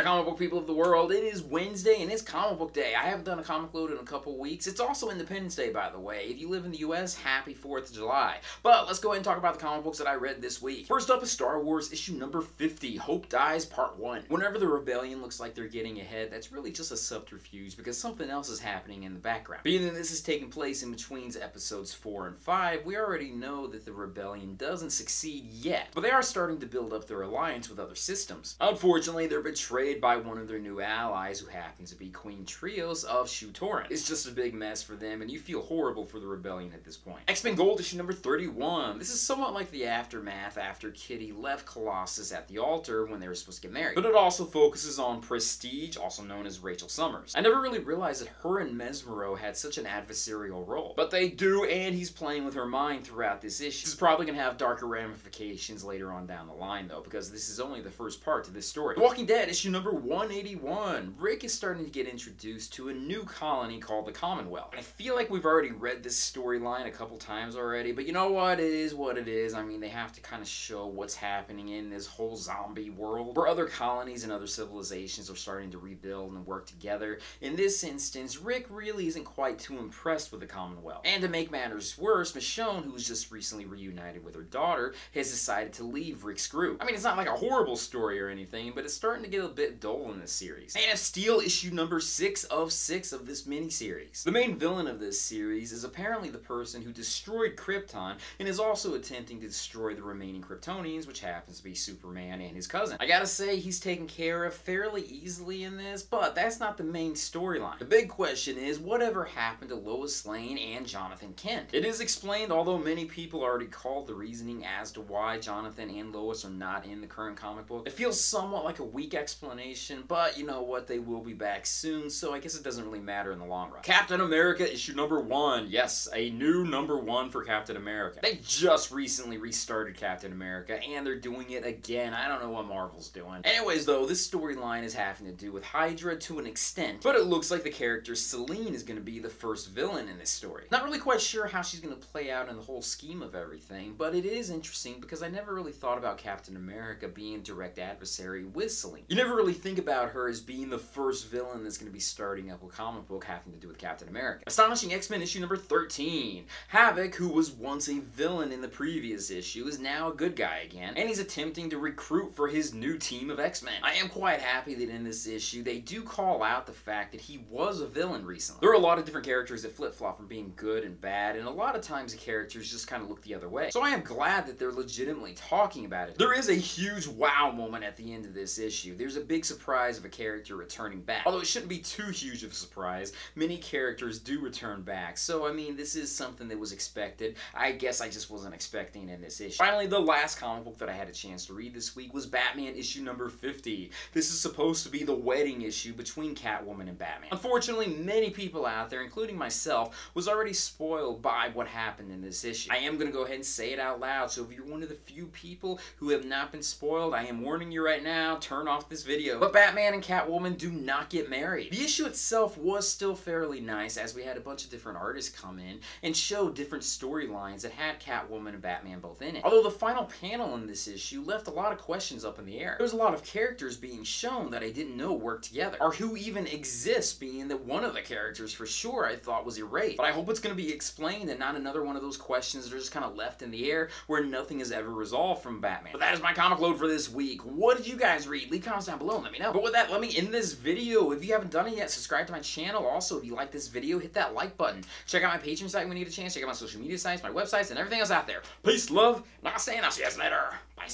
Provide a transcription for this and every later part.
there, comic book people of the world. It is Wednesday and it's comic book day. I haven't done a comic load in a couple weeks. It's also Independence Day, by the way. If you live in the US, happy 4th of July. But let's go ahead and talk about the comic books that I read this week. First up is Star Wars issue number 50, Hope Dies Part 1. Whenever the rebellion looks like they're getting ahead, that's really just a subterfuge because something else is happening in the background. Being that this is taking place in between episodes 4 and 5, we already know that the rebellion doesn't succeed yet, but they are starting to build up their alliance with other systems. Unfortunately, they're betrayed by one of their new allies, who happens to be Queen Trios of Shu-Torrent. It's just a big mess for them, and you feel horrible for the rebellion at this point. XMen Gold issue number 31. This is somewhat like the aftermath after Kitty left Colossus at the altar when they were supposed to get married, but it also focuses on Prestige, also known as Rachel Summers. I never really realized that her and Mesmero had such an adversarial role, but they do, and he's playing with her mind throughout this issue. This is probably going to have darker ramifications later on down the line, though, because this is only the first part to this story. The Walking Dead issue number 181. Rick is starting to get introduced to a new colony called the Commonwealth. I feel like we've already read this storyline a couple times already, but you know what? It is what it is. I mean, they have to kind of show what's happening in this whole zombie world where other colonies and other civilizations are starting to rebuild and work together. In this instance, Rick really isn't quite too impressed with the Commonwealth. And to make matters worse, Michonne, who was just recently reunited with her daughter, has decided to leave Rick's group. I mean, it's not like a horrible story or anything, but it's starting to get a bit dull in this series. Man of Steel issue number 6 of 6 of this miniseries. The main villain of this series is apparently the person who destroyed Krypton and is also attempting to destroy the remaining Kryptonians, which happens to be Superman and his cousin. I gotta say, he's taken care of fairly easily in this, but that's not the main storyline. The big question is, whatever happened to Lois Lane and Jonathan Kent? It is explained, although many people already called the reasoning as to why Jonathan and Lois are not in the current comic book. It feels somewhat like a weak explanation, but you know what, they will be back soon, so I guess it doesn't really matter in the long run. Captain America issue number 1. Yes, a new number 1 for Captain America. They just recently restarted Captain America, and they're doing it again. I don't know what Marvel's doing. Anyways, though, this storyline is having to do with Hydra to an extent, but it looks like the character Selene is going to be the first villain in this story. Not really quite sure how she's going to play out in the whole scheme of everything, but it is interesting because I never really thought about Captain America being a direct adversary with Selene. You never really think about her as being the first villain that's going to be starting up a comic book having to do with Captain America. Astonishing XMen issue number 13. Havoc, who was once a villain in the previous issue, is now a good guy again, and he's attempting to recruit for his new team of X-Men. I am quite happy that in this issue they do call out the fact that he was a villain recently. There are a lot of different characters that flip-flop from being good and bad, and a lot of times the characters just kind of look the other way. So I am glad that they're legitimately talking about it. There is a huge wow moment at the end of this issue. There's a big surprise of a character returning back. Although it shouldn't be too huge of a surprise, many characters do return back. So I mean, this is something that was expected. I guess I just wasn't expecting in this issue. Finally, the last comic book that I had a chance to read this week was Batman issue number 50. This is supposed to be the wedding issue between Catwoman and Batman. Unfortunately, many people out there, including myself, was already spoiled by what happened in this issue. I am going to go ahead and say it out loud, so if you're one of the few people who have not been spoiled, I am warning you right now, turn off this video. But Batman and Catwoman do not get married. The issue itself was still fairly nice, as we had a bunch of different artists come in and show different storylines that had Catwoman and Batman both in it. Although the final panel in this issue left a lot of questions up in the air. There was a lot of characters being shown that I didn't know worked together, or who even exists, being that one of the characters for sure I thought was erased. But I hope it's going to be explained and not another one of those questions that are just kind of left in the air where nothing is ever resolved from Batman. But that is my comic load for this week. What did you guys read? Leave comments down below and let me know. But with that, let me end this video. If you haven't done it yet, subscribe to my channel. Also, if you like this video, hit that like button. Check out my Patreon site when you get a chance. Check out my social media sites, my websites, and everything else out there. Peace, love, namaste, and I'll see you guys later. Bye.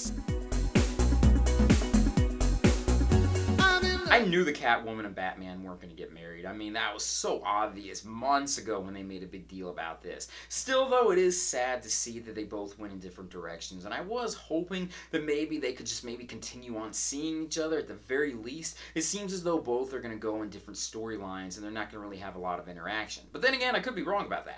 I knew the Catwoman and Batman weren't going to get married. I mean, that was so obvious months ago when they made a big deal about this. Still, though, it is sad to see that they both went in different directions, and I was hoping that maybe they could just continue on seeing each other at the very least. It seems as though both are going to go in different storylines, and they're not going to really have a lot of interaction. But then again, I could be wrong about that.